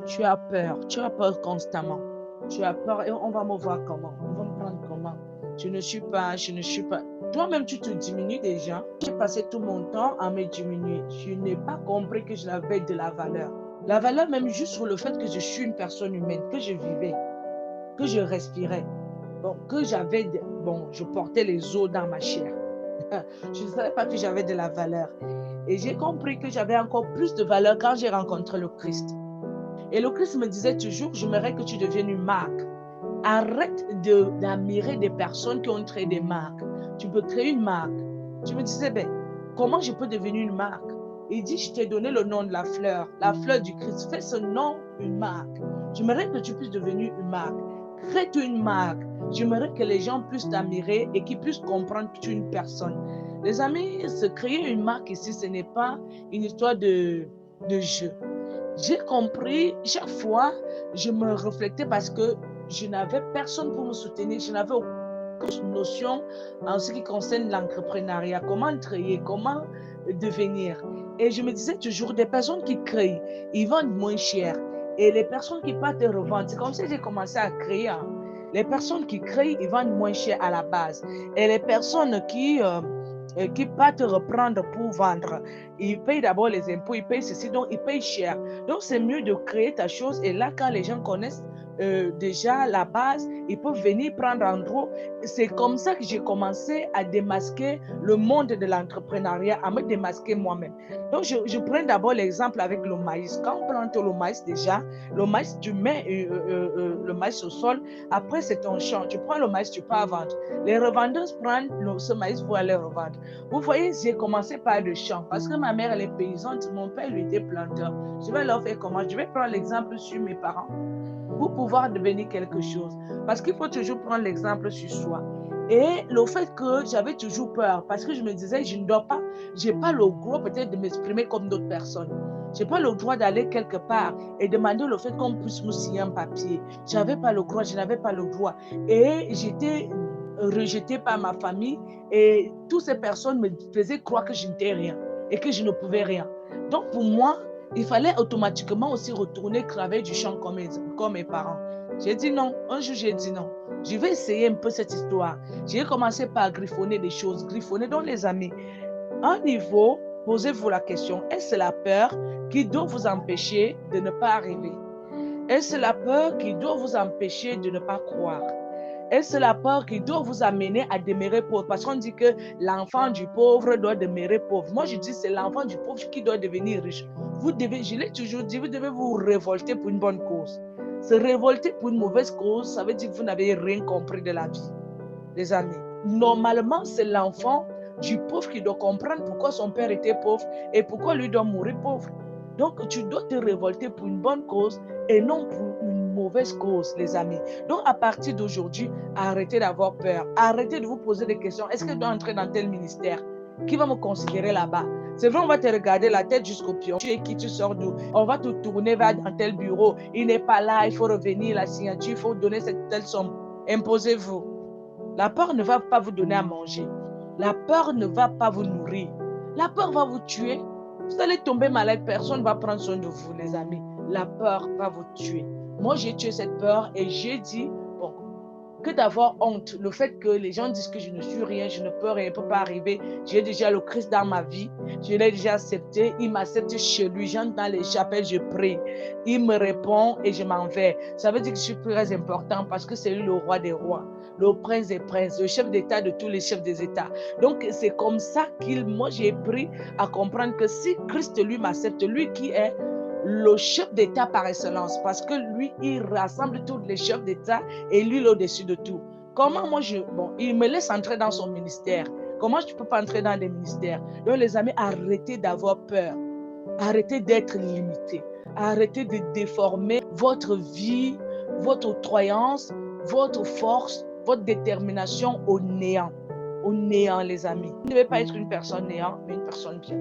tu as peur constamment. Tu as peur et on va me voir comment? On va me prendre comment? Je ne suis pas. Toi-même, tu te diminues déjà. J'ai passé tout mon temps à me diminuer. Je n'ai pas compris que je n'avais de la valeur. La valeur même juste sur le fait que je suis une personne humaine, que je vivais, que je respirais, bon, bon, je portais les os dans ma chair. Je ne savais pas que j'avais de la valeur. Et j'ai compris que j'avais encore plus de valeur quand j'ai rencontré le Christ. Et le Christ me disait toujours, j'aimerais que tu deviennes une marque. Arrête d'admirer des personnes qui ont créé des marques. Tu peux créer une marque. Je me disais, ben, comment je peux devenir une marque? Il dit, je t'ai donné le nom de la fleur du Christ. Fais ce nom une marque. J'aimerais que tu puisses devenir une marque. Crée-toi une marque. J'aimerais que les gens puissent t'admirer et qu'ils puissent comprendre que tu es une personne. Les amis, se créer une marque ici, ce n'est pas une histoire de jeu. J'ai compris, chaque fois, je me reflétais parce que je n'avais personne pour me soutenir, je n'avais aucune notion en ce qui concerne l'entrepreneuriat, comment créer, comment devenir. Et je me disais toujours, des personnes qui créent, ils vendent moins cher. Et les personnes qui partent revendre, c'est comme ça que j'ai commencé à créer. Les personnes qui créent, ils vendent moins cher à la base. Et les personnes qui partent reprendre pour vendre, ils payent d'abord les impôts, ils payent ceci, donc ils payent cher. Donc c'est mieux de créer ta chose et là quand les gens connaissent déjà la base, ils peuvent venir prendre en gros. C'est comme ça que j'ai commencé à démasquer le monde de l'entrepreneuriat, à me démasquer moi-même. Donc je prends d'abord l'exemple avec le maïs. Quand on plante le maïs déjà, le maïs, tu mets le maïs au sol, après c'est ton champ. Tu prends le maïs, tu pars vendre. Les revendeuses prennent ce maïs pour aller revendre. Vous voyez, j'ai commencé par le champ parce que ma mère, elle est paysanne, mon père, lui, était planteur. Je vais leur faire comment? Je vais prendre l'exemple sur mes parents pour pouvoir devenir quelque chose. Parce qu'il faut toujours prendre l'exemple sur soi. Et le fait que j'avais toujours peur, parce que je me disais, je ne dois pas, je n'ai pas le droit peut-être de m'exprimer comme d'autres personnes. Je n'ai pas le droit d'aller quelque part et demander le fait qu'on puisse me signer un papier. Je n'avais pas le droit, je n'avais pas le droit. Et j'étais rejetée par ma famille et toutes ces personnes me faisaient croire que je n'étais rien et que je ne pouvais rien. Donc pour moi, il fallait automatiquement aussi retourner travailler du champ comme mes parents. J'ai dit non. Un jour, j'ai dit non. Je vais essayer un peu cette histoire. J'ai commencé par griffonner des choses, griffonner dans les amis. À un niveau, posez-vous la question, est-ce la peur qui doit vous empêcher de ne pas arriver? Est-ce la peur qui doit vous empêcher de ne pas croire? Est-ce la peur qui doit vous amener à demeurer pauvre? Parce qu'on dit que l'enfant du pauvre doit demeurer pauvre. Moi, je dis que c'est l'enfant du pauvre qui doit devenir riche. Vous devez, je l'ai toujours dit, vous devez vous révolter pour une bonne cause. Se révolter pour une mauvaise cause, ça veut dire que vous n'avez rien compris de la vie, les amis. Normalement, c'est l'enfant du pauvre qui doit comprendre pourquoi son père était pauvre et pourquoi lui doit mourir pauvre. Donc, tu dois te révolter pour une bonne cause et non pour une mauvaise cause, les amis. Donc, à partir d'aujourd'hui, arrêtez d'avoir peur. Arrêtez de vous poser des questions. Est-ce que je dois entrer dans tel ministère? Qui va me considérer là-bas? C'est vrai, on va te regarder la tête jusqu'au pied. Tu es qui, tu sors d'où? On va te tourner vers un tel bureau. Il n'est pas là, il faut revenir, la signature, il faut donner cette telle somme. Imposez-vous. La peur ne va pas vous donner à manger. La peur ne va pas vous nourrir. La peur va vous tuer. Vous allez tomber malade, personne ne va prendre soin de vous, les amis. La peur va vous tuer. Moi, j'ai tué cette peur et j'ai dit, bon, que d'avoir honte. Le fait que les gens disent que je ne suis rien, je ne peux rien, ne peut pas arriver. J'ai déjà le Christ dans ma vie. Je l'ai déjà accepté. Il m'accepte chez lui. J'entre dans les chapelles, je prie. Il me répond et je m'en vais. Ça veut dire que je suis très important parce que c'est lui le roi des rois, le prince des princes, le chef d'État de tous les chefs des États. Donc, c'est comme ça moi, j'ai appris à comprendre que si Christ, lui, m'accepte, lui qui est le chef d'État par excellence, parce que lui, il rassemble tous les chefs d'État et lui, il est au-dessus de tout. Comment moi, il me laisse entrer dans son ministère. Comment je ne peux pas entrer dans des ministères? Donc, les amis, arrêtez d'avoir peur. Arrêtez d'être limité. Arrêtez de déformer votre vie, votre croyance, votre force, votre détermination au néant. Au néant, les amis. Vous ne devez pas être une personne néant, mais une personne bien.